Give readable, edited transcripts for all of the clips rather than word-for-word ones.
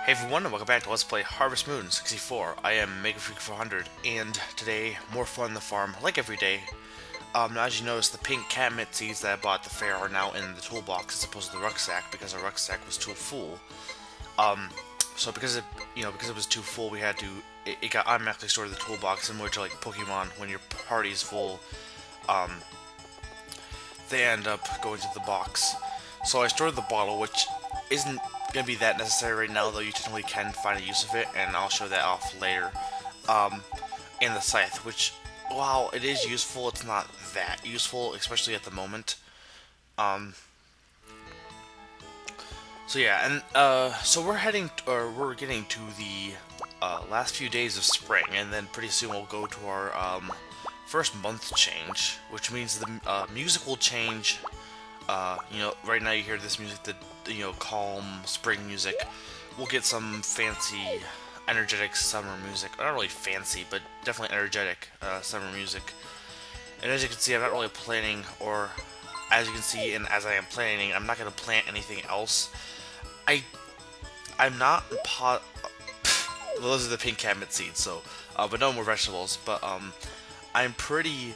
Hey everyone, and welcome back to Let's Play Harvest Moon 64. I am MegaFreak400, and today, more fun on the farm, like every day. Now as you notice, the pink catmint seeds that I bought at the fair are now in the toolbox as opposed to the rucksack, because our rucksack was too full. So because it was too full, we had to, it got automatically stored in the toolbox, similar to like Pokemon, when your party's full, they end up going to the box. So I stored the bottle, which isn't going to be that necessary right now, though you technically can find a use of it, and I'll show that off later. And the scythe, which, while it is useful, it's not that useful, especially at the moment. So yeah, and so we're getting to the last few days of spring, and then pretty soon we'll go to our first month change, which means the music will change. Right now you hear this music, the calm spring music. We'll get some fancy, energetic summer music. Not really fancy, but definitely energetic summer music. And as you can see, I'm not really planning, or as you can see, and as I am planning, I'm not going to plant anything else. I'm not well, those are the pink catmint seeds, so, but no more vegetables. But I'm pretty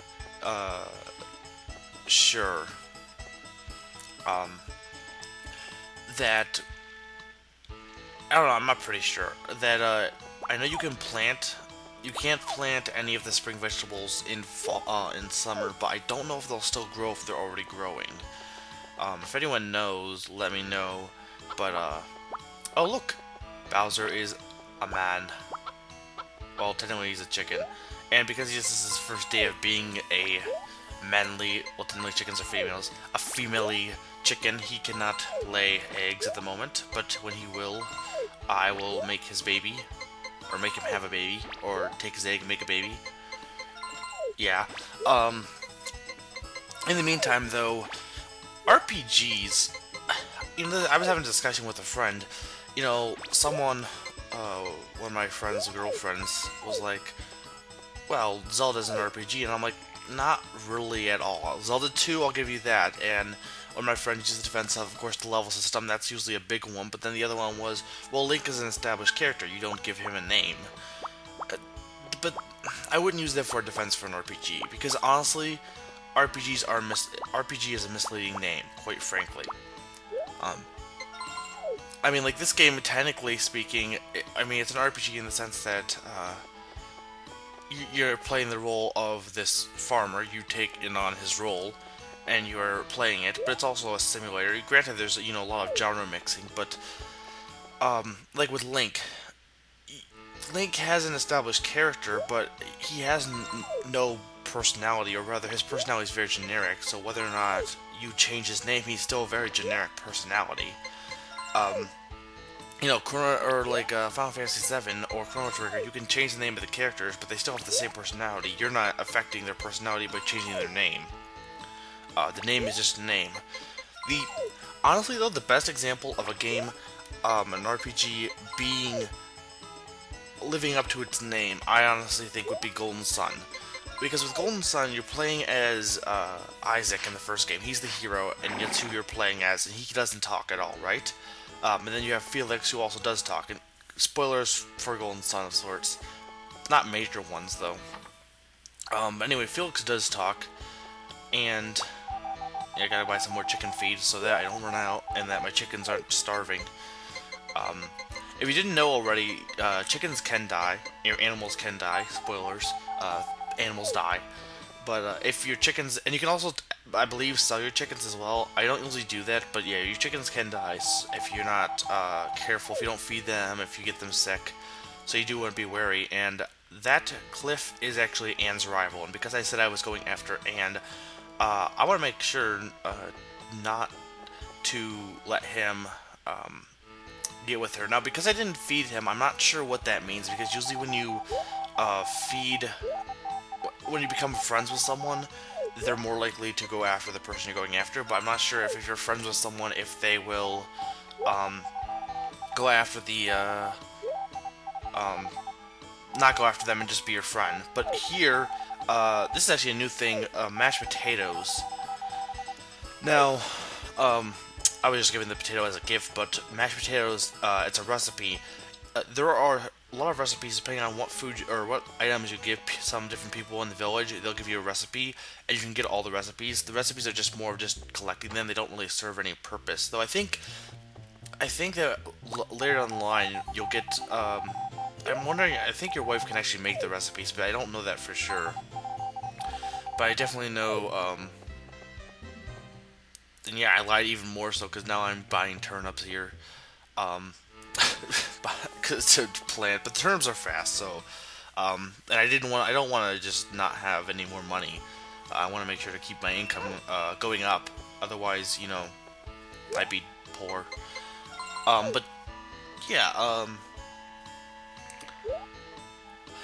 sure that I don't know. I'm not pretty sure that I know you can plant. You can't plant any of the spring vegetables in fall, in summer, but I don't know if they'll still grow if they're already growing. If anyone knows, let me know. But oh look, Bowser is a man. Well, technically he's a chicken, and because this is his first day of being a manly, well, technically chickens are females, a female-y chicken, he cannot lay eggs at the moment, but when he will, I will make his baby, or make him have a baby, or take his egg and make a baby. Yeah. In the meantime, though, RPGs, I was having a discussion with a friend, someone, one of my friend's girlfriends was like, well, Zelda's an RPG, and I'm like, not really at all. Zelda 2, I'll give you that, and when my friend uses the defense of course, the level system, that's usually a big one, but then the other one was, well, Link is an established character, you don't give him a name. But I wouldn't use that for a defense for an RPG, because honestly, RPG is a misleading name, quite frankly. I mean, like, this game, technically speaking, it's an RPG in the sense that, you're playing the role of this farmer, you take in on his role, and you're playing it, but it's also a simulator. Granted, there's, a lot of genre mixing, but, like with Link, Link has an established character, but he has no personality, or rather, his personality is very generic, so whether or not you change his name, he's still a very generic personality. Final Fantasy VII or Chrono Trigger, you can change the name of the characters, but they still have the same personality. You're not affecting their personality by changing their name. The name is just a name. Honestly though, the best example of a game, an RPG living up to its name, I honestly think would be Golden Sun. Because with Golden Sun, you're playing as Isaac in the first game. He's the hero, and that's who you're playing as, and he doesn't talk at all, right? And then you have Felix, who also does talk, and spoilers for Golden Sun of sorts. Not major ones, though. Anyway, Felix does talk, and I gotta buy some more chicken feed so that I don't run out, and that my chickens aren't starving. If you didn't know already, chickens can die, animals can die, spoilers, animals die. But if your chickens, and you can also, I believe, sell your chickens as well. I don't usually do that, but yeah, your chickens can die if you're not careful, if you don't feed them, if you get them sick. So you do want to be wary, and that Cliff is actually Anne's rival, and because I said I was going after Anne, I want to make sure not to let him get with her. Now, because I didn't feed him, I'm not sure what that means, because usually when you when you become friends with someone, they're more likely to go after the person you're going after, but I'm not sure if you're friends with someone, if they will go after the, not go after them and just be your friend. But here, this is actually a new thing, mashed potatoes. Now, I was just giving the potato as a gift, but mashed potatoes, it's a recipe. There are a lot of recipes depending on what food or what items you give some different people in the village. They'll give you a recipe, and you can get all the recipes. The recipes are just more of just collecting them. They don't really serve any purpose. Though I think that later down the line you'll get. I'm wondering. I think your wife can actually make the recipes, but I don't know that for sure. But I definitely know. And yeah, I lied even more so because now I'm buying turnips here. Cause to plant, but the turnips are fast, so. And I don't want to just not have any more money. I want to make sure to keep my income going up. Otherwise, you know, I'd be poor. But yeah,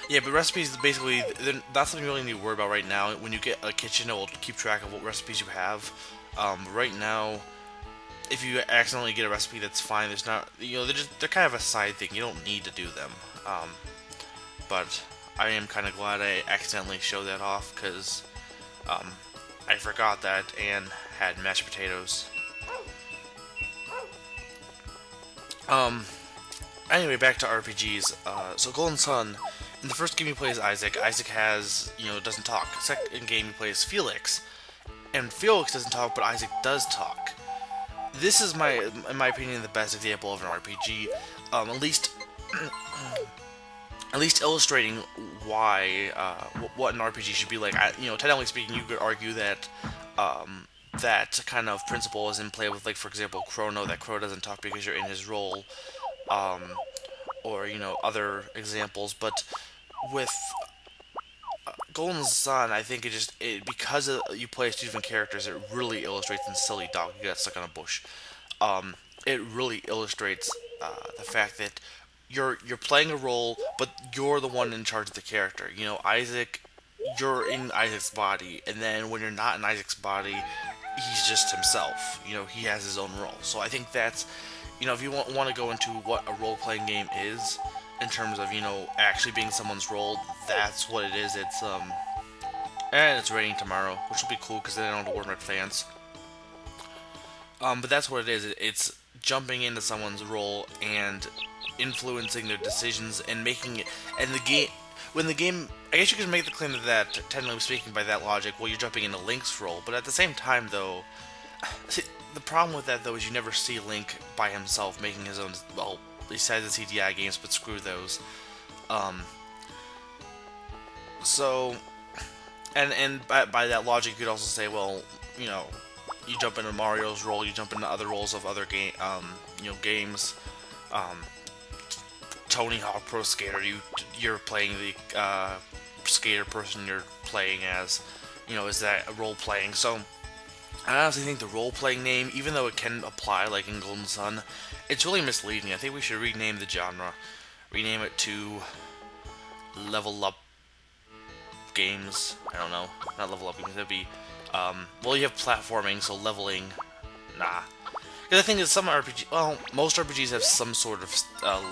yeah, but recipes basically that's something you really need to worry about right now. When you get a kitchen, it will keep track of what recipes you have. Right now, if you accidentally get a recipe, that's fine. There's not, you know, they're kind of a side thing. You don't need to do them. But I am kind of glad I accidentally showed that off because I forgot that Anne had mashed potatoes. Anyway, back to RPGs. So Golden Sun, in the first game you play as Isaac. Isaac has, you know, doesn't talk. Second game you play as Felix, and Felix doesn't talk, but Isaac does talk. This is in my opinion, the best example of an RPG. At least illustrating why, what an RPG should be like. You know, technically speaking, you could argue that that kind of principle is in play with, like, for example, Chrono, that Chrono doesn't talk because you're in his role, or, you know, other examples. But with Golden Sun, I think because you play as two different characters, it really illustrates in Silly Dog, you got stuck on a bush. It really illustrates the fact that you're playing a role, but you're the one in charge of the character. You know, Isaac, you're in Isaac's body, and then when you're not in Isaac's body, he's just himself. You know, he has his own role. So I think that's, you know, if you want to go into what a role-playing game is, in terms of, you know, actually being someone's role, that's what it is. It's, and it's raining tomorrow, which will be cool, because then I don't have to wear my pants. But that's what it is. It's jumping into someone's role and influencing their decisions and making it, and the game, when the game, I guess you could make the claim that, technically speaking, by that logic, well, you're jumping into Link's role, but at the same time, though, see, the problem with that, though, is you never see Link by himself making his own, well, besides the CDI games, but screw those. So, and by that logic, you could also say, well, you know, you jump into Mario's role, you jump into other roles of other you know, games. Tony Hawk Pro Skater, you're playing the skater person you're playing as, you know, is that a role-playing? So, I honestly think the role-playing name, even though it can apply, like in Golden Sun, it's really misleading. I think we should rename the genre. Rename it to Level Up Games. I don't know. Not Level Up Games. That'd be, well, you have platforming, so leveling. Nah. Because the thing is, some RPG, well, most RPGs have some sort of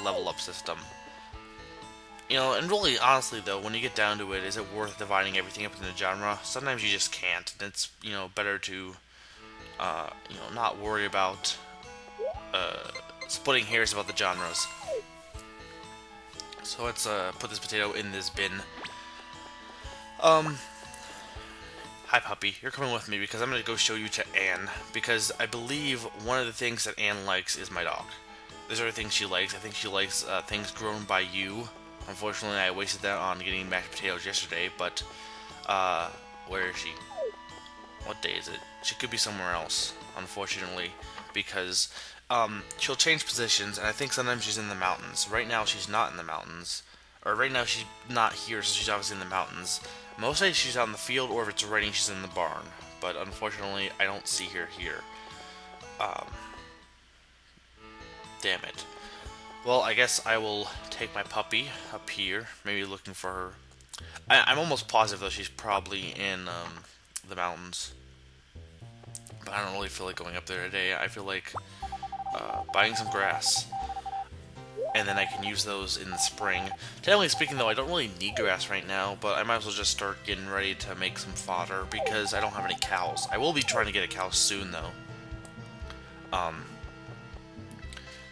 level up system. You know, and really, honestly, though, when you get down to it, is it worth dividing everything up into genre? Sometimes you just can't. And it's, you know, better to, you know, not worry about splitting hairs about the genres. So let's put this potato in this bin. Hi, puppy. You're coming with me because I'm going to go show you to Anne. Because I believe one of the things that Anne likes is my dog. There's other things she likes. I think she likes things grown by you. Unfortunately, I wasted that on getting mashed potatoes yesterday. But, where is she? What day is it? She could be somewhere else, unfortunately. Because, she'll change positions, and I think sometimes she's in the mountains. Right now, she's not in the mountains. Or right now, she's not here, so she's obviously in the mountains. Most days she's out in the field, or if it's raining, she's in the barn. But unfortunately, I don't see her here. Damn it. Well, I guess I will take my puppy up here, maybe looking for her. I'm almost positive, though, she's probably in the mountains. But I don't really feel like going up there today. I feel like buying some grass. And then I can use those in the spring. Technically speaking, though, I don't really need grass right now, but I might as well just start getting ready to make some fodder, because I don't have any cows. I will be trying to get a cow soon, though.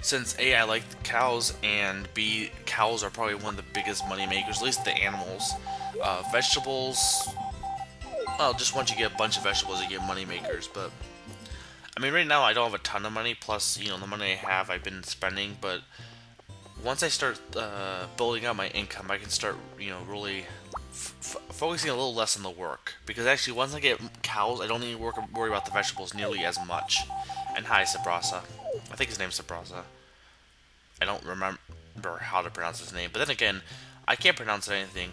Since A, I like the cows, and B, cows are probably one of the biggest money makers, at least the animals. Vegetables, well, just once you get a bunch of vegetables, you get money makers, but I mean, right now I don't have a ton of money, plus, you know, the money I have I've been spending, but once I start building up my income, I can start, you know, really focusing a little less on the work. Because actually, once I get cows, I don't need to worry about the vegetables nearly as much. And hi, Sabrasa. I think his name's Sabrasa. I don't remember how to pronounce his name. But then again, I can't pronounce anything.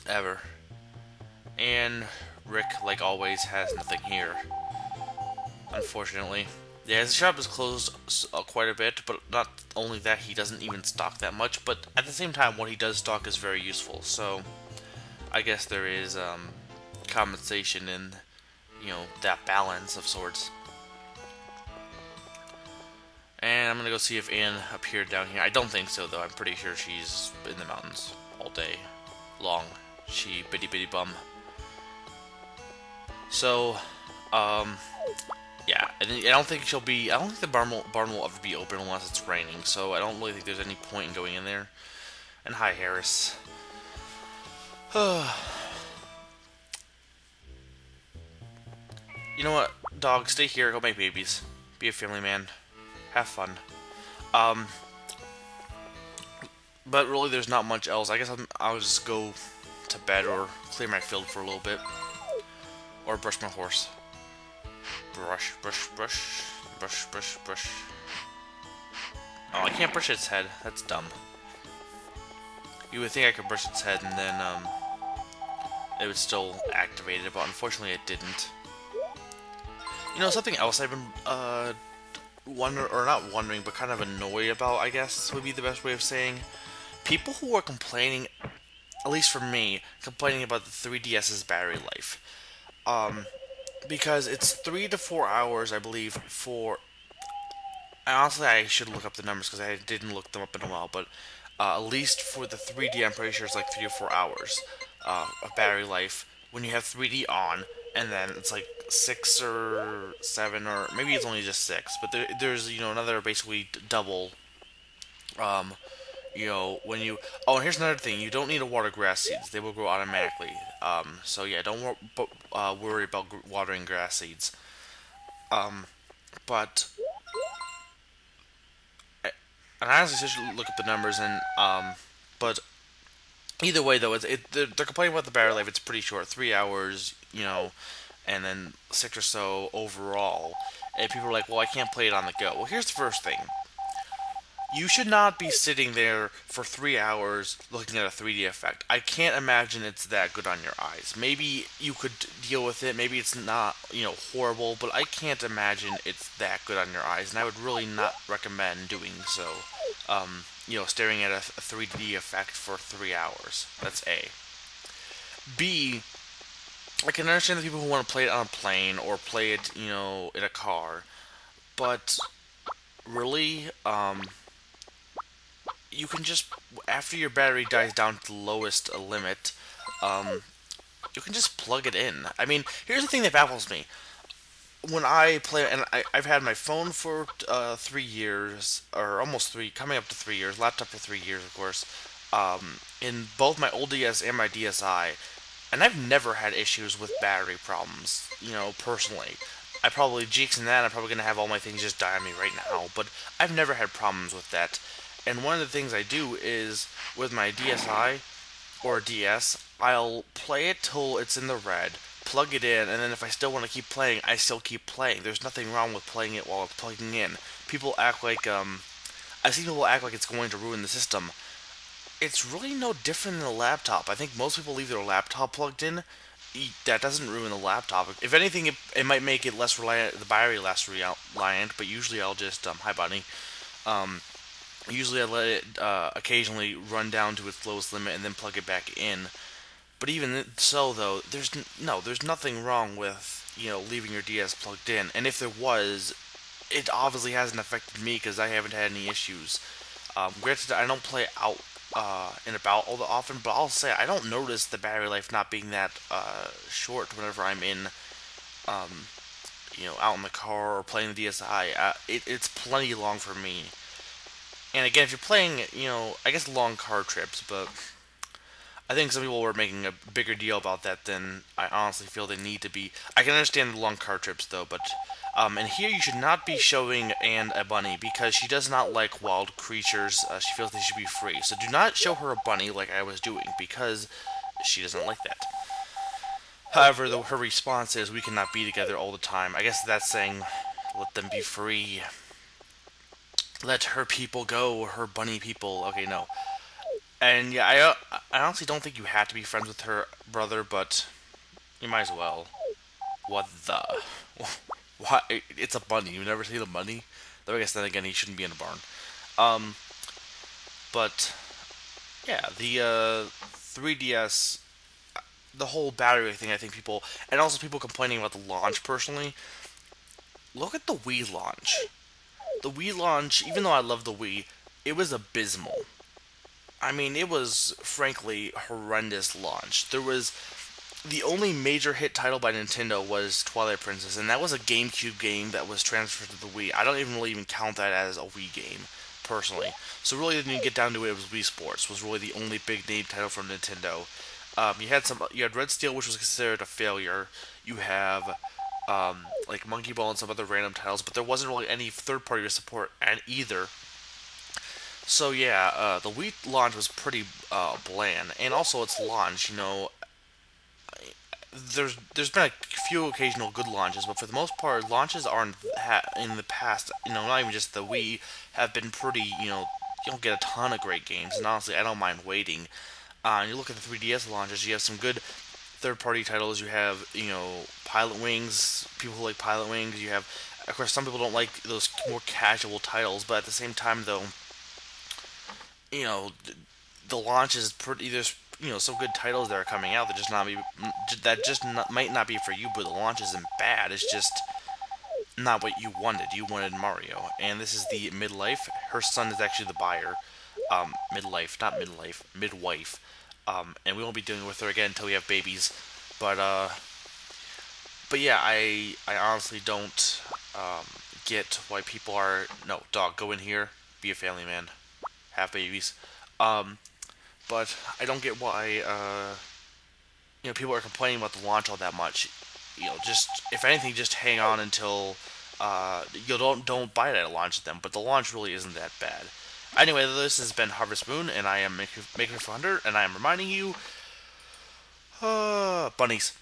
Ever. And Rick, like always, has nothing here. Unfortunately. Yeah, his shop is closed quite a bit, but not only that, he doesn't even stock that much, but at the same time, what he does stock is very useful, so I guess there is compensation in, you know, that balance of sorts. And I'm gonna go see if Anne appeared down here. I don't think so, though. I'm pretty sure she's in the mountains all day long. She bitty bitty bum. So, yeah, and I don't think she'll be. I don't think the barn will ever be open unless it's raining. So I don't really think there's any point in going in there. And hi, Harris. You know what, dog? Stay here. Go make babies. Be a family man. Have fun. But really, there's not much else. I guess I'll just go to bed or clear my field for a little bit, or brush my horse. Brush, brush, brush, brush, brush, brush. Oh, I can't brush its head. That's dumb. You would think I could brush its head and then, it would still activate it, but unfortunately it didn't. You know, something else I've been, not wondering, but kind of annoyed about, I guess, would be the best way of saying. People who are complaining, at least for me, complaining about the 3DS's battery life. Because it's 3 to 4 hours, I believe, for... Honestly, I should look up the numbers because I didn't look them up in a while, but at least for the 3D, I'm pretty sure it's like 3 or 4 hours of battery life when you have 3D on, and then it's like 6 or 7, or maybe it's only just 6, but there's, you know, another basically double, you know, when you... Oh, and here's another thing. You don't need to water grass seeds. They will grow automatically. So yeah, don't worry about watering grass seeds. But... And I honestly should look up the numbers, and, but... Either way, though, they're complaining about the battery life. It's pretty short. 3 hours, you know, and then 6 or so overall. And people are like, well, I can't play it on the go. Well, here's the first thing. You should not be sitting there for 3 hours looking at a 3D effect. I can't imagine it's that good on your eyes. Maybe you could deal with it. Maybe it's not, you know, horrible, but I can't imagine it's that good on your eyes, and I would really not recommend doing so. You know, staring at a 3D effect for 3 hours. That's A. B, I can understand the people who want to play it on a plane or play it, you know, in a car, but really, you can just, after your battery dies down to the lowest limit, you can just plug it in. I mean, here's the thing that baffles me. When I play, and I've had my phone for 3 years, or almost 3, coming up to 3 years, laptop for 3 years, of course, in both my old DS and my DSi, and I've never had issues with battery problems, you know, personally. I probably jinxing that, I'm probably going to have all my things just die on me right now, but I've never had problems with that. And one of the things I do is, with my DSi, or DS, I'll play it till it's in the red, plug it in, and then if I still want to keep playing, I still keep playing. There's nothing wrong with playing it while it's plugging in. People act like, I've seen people act like it's going to ruin the system. It's really no different than a laptop. I think most people leave their laptop plugged in. That doesn't ruin the laptop. If anything, it might make it less reliant, the battery less reliant, but usually I'll just, hi buddy, usually I let it occasionally run down to its lowest limit and then plug it back in. But even so, though, there's nothing wrong with, you know, leaving your DS plugged in. And if there was, it obviously hasn't affected me because I haven't had any issues. Granted, I don't play out and about all that often, but I'll say I don't notice the battery life not being that short whenever I'm in, out in the car or playing the DSi. It's plenty long for me. And again, if you're playing, I guess long car trips, but I think some people were making a bigger deal about that than I honestly feel they need to be. I can understand the long car trips though, but and here you should not be showing Anne a bunny because she does not like wild creatures. She feels they should be free. So do not show her a bunny like I was doing because she doesn't like that. However, her response is, "We cannot be together all the time." I guess that's saying, "Let them be free. Let her people go. Her bunny people." Okay, no. And yeah, I honestly don't think you have to be friends with her brother, but you might as well. What the? What? It's a bunny. You never see the bunny? Though I guess then again, he shouldn't be in a barn. Um, but yeah, the 3DS, the whole battery thing. I think people, and also people complaining about the launch. Personally, look at the Wii launch. The Wii launch, even though I love the Wii, it was abysmal. I mean, it was frankly horrendous launch. The only major hit title by Nintendo was Twilight Princess, and that was a GameCube game that was transferred to the Wii. I don't even count that as a Wii game, personally. So really, when you get down to it, it was Wii Sports was really the only big name title from Nintendo. You had Red Steel, which was considered a failure. You have like Monkey Ball and some other random titles, but there wasn't really any third party to support and either. So yeah, the Wii launch was pretty bland, and also its launch, there's been a few occasional good launches, but for the most part, launches aren't in the past, not even just the Wii, have been pretty, you don't get a ton of great games, and honestly, I don't mind waiting. And you look at the 3DS launches, you have some good third-party titles. You have, Pilot Wings, people who like Pilot Wings. You have, of course, some people don't like those more casual titles, but at the same time, though, you know, the launch is pretty. There's some good titles that are coming out that might not be for you, but the launch isn't bad. It's just not what you wanted. You wanted Mario, and this is the midlife. Her son is actually the buyer. Midlife, not midlife, midwife. And we won't be dealing with her again until we have babies. But yeah, I honestly don't get why people are no dog. Go in here, be a family man, have babies. But I don't get why people are complaining about the launch all that much. Just if anything, just hang on until you don't buy it at launch then. But the launch really isn't that bad. Anyway, this has been Harvest Moon, and I am Maker 400, and I am reminding you, bunnies.